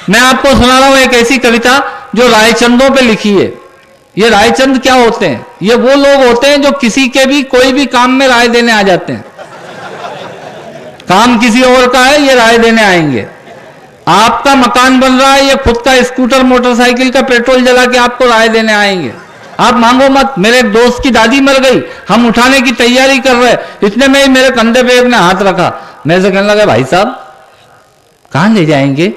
मैं आपको सुना रहा हूं एक ऐसी कविता जो रायचंदों पे लिखी है। ये रायचंद क्या होते हैं? ये वो लोग होते हैं जो किसी के भी कोई भी काम में राय देने आ जाते हैं। काम किसी और का है, ये राय देने आएंगे। आपका मकान बन रहा है, ये खुद का स्कूटर मोटरसाइकिल का पेट्रोल जला के आपको राय देने आएंगे। आप मांगो मत। मेरे एक दोस्त की दादी मर गई, हम उठाने की तैयारी कर रहे, इतने में ही मेरे कंधे पे एक ने हाथ रखा। मेरे से कहने लगा, भाई साहब कहां ले जाएंगे?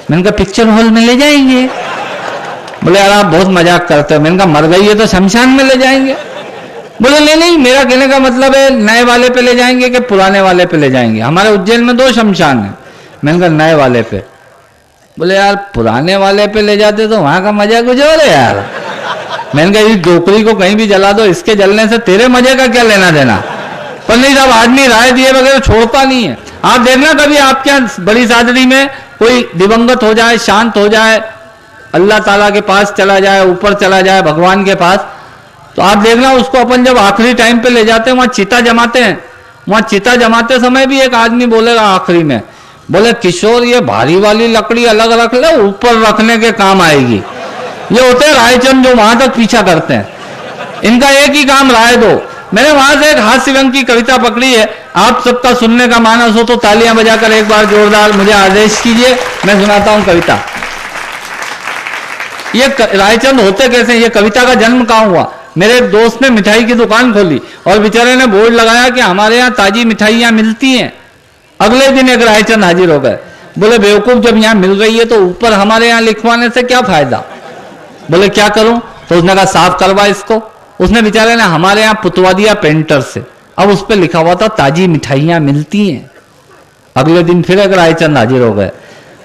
मैंने कहा पिक्चर हॉल में ले जाएंगे। बोले यार आप बहुत मजाक करते हो। मैंने कहा मर गई है तो शमशान में ले जाएंगे। बोले नहीं नहीं, मेरा कहने का मतलब है नए वाले पे ले जाएंगे कि पुराने वाले पे ले जाएंगे? हमारे उज्जैन में 2 शमशान है। मैंने कहा नए वाले पे। बोले यार पुराने वाले पे ले जाते तो वहां का मजा कुछ और है यार। मैंने कहा इस डोकरी को कहीं भी जला दो, इसके जलने से तेरे मजे का क्या लेना देना। पर नहीं साहब, आदमी राय दिए बगैर छोड़ता नहीं है। आप देखना कभी आपके यहाँ बड़ी शादी में कोई दिवंगत हो जाए, शांत हो जाए, अल्लाह ताला के पास चला जाए, ऊपर चला जाए भगवान के पास, तो आप देखना उसको अपन जब आखिरी टाइम पे ले जाते हैं, वहां चिता जमाते हैं। वहां चिता जमाते समय भी एक आदमी बोलेगा आखिरी में, बोले किशोर ये भारी वाली लकड़ी अलग रख ले, ऊपर रखने के काम आएगी। ये होते हैं रायचंद जो वहां तक पीछा करते हैं। इनका एक ही काम राय दो। मैंने वहां से एक हास्य व्यंग की कविता पकड़ी है। आप सबका सुनने का मानस हो तो तालियां बजाकर एक बार जोरदार मुझे आदेश कीजिए, मैं सुनाता हूं कविता। ये रायचंद होते कैसे? ये कविता का जन्म कहां हुआ? मेरे एक दोस्त ने मिठाई की दुकान खोली और बेचारे ने बोर्ड लगाया कि हमारे यहाँ ताजी मिठाइयां मिलती हैं। अगले दिन एक रायचंद हाजिर हो गए। बोले बेवकूफ, जब यहाँ मिल रही है तो ऊपर हमारे यहाँ लिखवाने से क्या फायदा? बोले क्या करूं? तो उसने कहा साफ करवा इसको। उसने बेचारे ने हमारे यहाँ पुतवा दिया पेंटर से। अब उस पर लिखा हुआ था ताजी मिठाइयां मिलती हैं। अगले दिन फिर एक रायचंद हाजिर हो गए।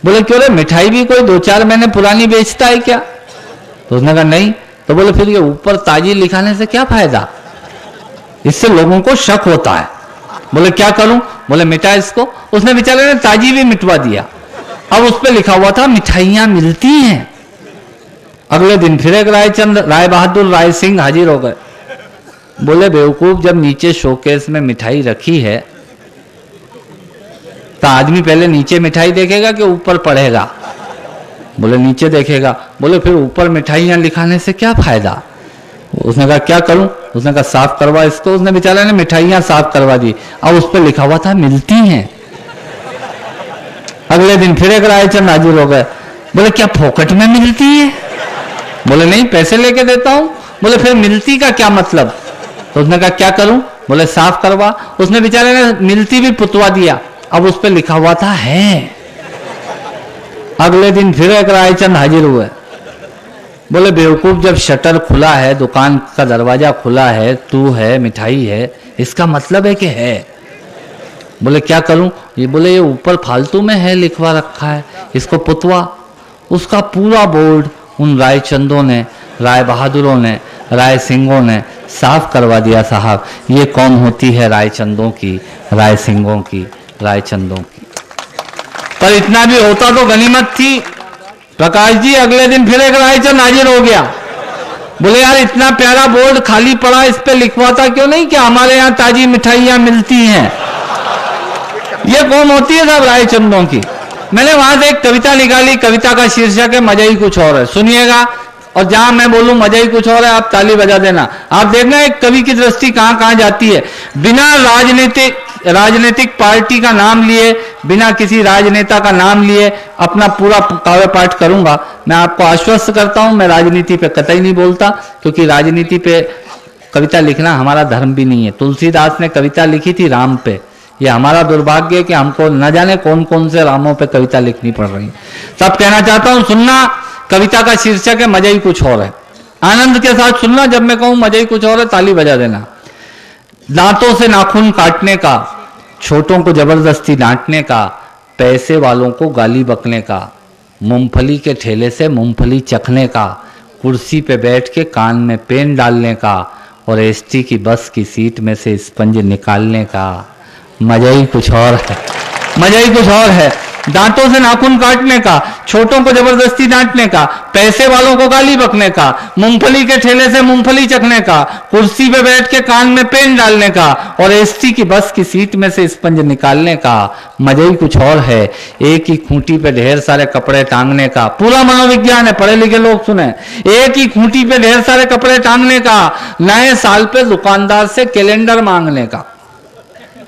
बोले क्यों रे, मिठाई भी कोई 2-4 महीने पुरानी बेचता है क्या? तो उसने कहा नहीं। तो बोले फिर ये ऊपर ताजी लिखाने से क्या फायदा? इससे लोगों को शक होता है। बोले क्या करूं? बोले मिटा इसको। उसने बेचारे ने ताजी भी मिटवा दिया। अब उस पर लिखा हुआ था मिठाइयां मिलती हैं। अगले दिन फिर एक रायचंद, राय बहादुर राय सिंह हाजिर हो गए। बोले बेवकूफ, जब नीचे शोकेस में मिठाई रखी है तो आदमी पहले नीचे मिठाई देखेगा कि ऊपर पढ़ेगा? बोले नीचे देखेगा। बोले फिर ऊपर मिठाइयां लिखाने से क्या फायदा? उसने कहा क्या करूं? उसने कहा साफ करवा इसको। उसने बेचारे ने मिठाइयां साफ करवा दी। अब उस पर लिखा हुआ था मिलती हैं। अगले दिन फिर एक रायचंद हाजिर हो गए। बोले क्या फोकट में मिलती है? बोले नहीं, पैसे लेके देता हूं। बोले फिर मिलती का क्या मतलब? तो उसने कहा क्या करूं? बोले साफ करवा। उसने बेचारे ने मिलती भी पुतवा दिया। अब उस पर लिखा हुआ था है। अगले दिन फिर एक रायचंद हाजिर हुए। बोले बेवकूफ, जब शटर खुला है, दुकान का दरवाजा खुला है, तू है, मिठाई है, इसका मतलब है कि है। बोले क्या करूं? ये बोले ये ऊपर फालतू में है लिखवा रखा है, इसको पुतवा। उसका पूरा बोर्ड उन रायचंदों ने, राय बहादुरों ने, राय सिंहों ने साफ करवा दिया। साहब ये कौन होती है? रायचंदों की, राय सिंहों की, रायचंदों की। पर इतना भी होता तो गनीमत थी। प्रकाश जी अगले दिन फिर एक रायचंद हाजिर हो गया। बोले यार इतना प्यारा बोर्ड खाली पड़ा, इस पे लिखवाता क्यों नहीं कि हमारे यहाँ ताजी मिठाइयां मिलती हैं? ये कौन होती है साहब? रायचंदों की। मैंने वहां से एक कविता निकाली। कविता का शीर्षक है मजा ही कुछ और है। सुनिएगा, और जहां मैं बोलूं मजा ही कुछ और है, आप ताली बजा देना। आप देखना एक कवि की दृष्टि कहां कहां जाती है। बिना राजनीतिक पार्टी का नाम लिए, बिना किसी राजनेता का नाम लिए अपना पूरा काव्य पाठ करूंगा। मैं आपको आश्वस्त करता हूं, मैं राजनीति पे कतई नहीं बोलता, क्योंकि राजनीति पे कविता लिखना हमारा धर्म भी नहीं है। तुलसीदास ने कविता लिखी थी राम पे। ये हमारा दुर्भाग्य है कि हमको न जाने कौन कौन से रामों पे कविता लिखनी पड़ रही। सब कहना चाहता हूं, सुनना, कविता का शीर्षक है मजा ही कुछ और है। आनंद के साथ सुनना, जब मैं कहूं मजा ही कुछ और है ताली बजा देना। दांतों से नाखून काटने का, छोटों को जबरदस्ती डांटने का, पैसे वालों को गाली बकने का, मूंगफली के ठेले से मूंगफली चखने का, कुर्सी पे बैठ के कान में पेन डालने का, और एसटी की बस की सीट में से स्पंज निकालने का। मजा ही कुछ और है, मजा ही कुछ और है। दांतों से नाखून काटने का, छोटों को जबरदस्ती डांटने का, पैसे वालों को गाली बकने का, मूंगफली के ठेले से मूंगफली चखने का, कुर्सी पे बैठ के कान में पेन डालने का और एसटी की बस की सीट में से स्पंज निकालने का। मजा ही कुछ और है। एक ही खूंटी पे ढेर सारे कपड़े टांगने का, पूरा मनोविज्ञान है, पढ़े लिखे लोग सुने। एक ही खूंटी पे ढेर सारे कपड़े टांगने का, नए साल पे दुकानदार से कैलेंडर मांगने का।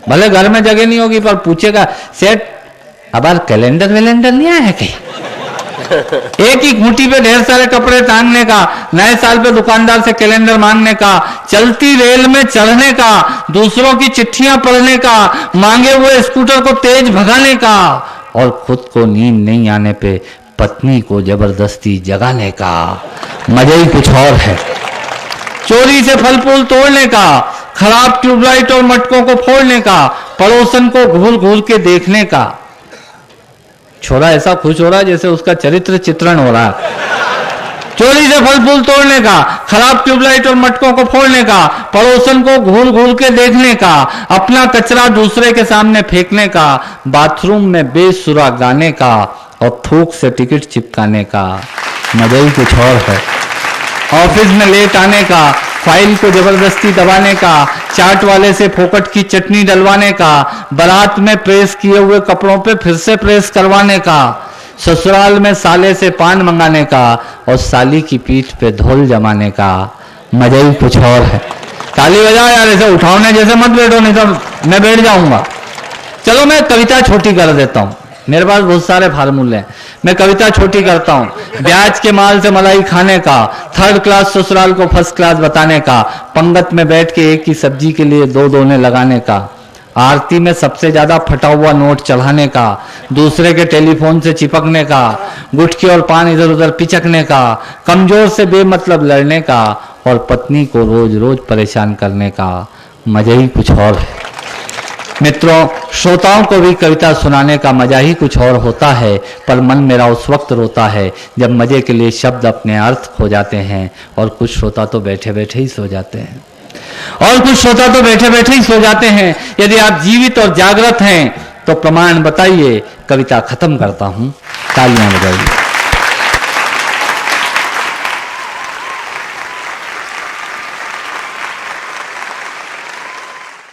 भले घर में जगह नहीं होगी पर पूछेगा, सेठ अब कैलेंडर वैलेंडर नहीं आया कहीं। एक ही खूंटी पे ढेर सारे कपड़े टांगने का, नए साल पे दुकानदार से कैलेंडर मांगने का, चलती रेल में चढ़ने का, दूसरों की चिट्ठियां पढ़ने का, मांगे हुए स्कूटर को तेज भगाने का और खुद को नींद नहीं आने पे पत्नी को जबरदस्ती जगाने का। मजा ही कुछ और है। चोरी से फल फूल तोड़ने का, खराब ट्यूबलाइट और मटकों को फोड़ने का, पड़ोसन को घूर घूर के देखने का। छोरा ऐसा खुश हो रहा है जैसे उसका चरित्र चित्रण हो रहा है। चोरी से फल फूल तोड़ने का, खराब ट्यूबलाइट और मटकों को फोड़ने का, पड़ोसन को घूर घूर के देखने का, अपना कचरा दूसरे के सामने फेंकने का, बाथरूम में बेसुरा गाने का और थूक से टिकट चिपकाने का। मजा ही कुछ और है। ऑफिस में लेट आने का, फाइल को जबरदस्ती दबाने का, चाट वाले से फोकट की चटनी डलवाने का, बारात में प्रेस किए हुए कपड़ों पे फिर से प्रेस करवाने का, ससुराल में साले से पान मंगाने का और साली की पीठ पे धौल जमाने का। मजा ही कुछ और है। ताली बजाओ यार, ऐसे उठाओने जैसे मत बैठो, नहीं तो मैं बैठ जाऊंगा। चलो मैं कविता छोटी कर देता हूं, मेरे पास बहुत सारे फार्मूले हैं। मैं कविता छोटी करता हूं। ब्याज के माल से मलाई खाने का, थर्ड क्लास ससुराल को फर्स्ट क्लास बताने का, पंगत में बैठ के एक ही सब्जी के लिए दो दोने लगाने का, आरती में सबसे ज्यादा फटा हुआ नोट चढ़ाने का, दूसरे के टेलीफोन से चिपकने का, गुटकी और पान इधर उधर पिचकने का, कमजोर से बेमतलब लड़ने का और पत्नी को रोज रोज परेशान करने का। मजा ही कुछ और है। मित्रों, श्रोताओं को भी कविता सुनाने का मजा ही कुछ और होता है, पर मन मेरा उस वक्त रोता है जब मजे के लिए शब्द अपने अर्थ खो जाते हैं और कुछ श्रोता तो बैठे बैठे ही सो जाते हैं यदि आप जीवित और जागृत हैं तो प्रमाण बताइए। कविता खत्म करता हूं, तालियां बजाइए।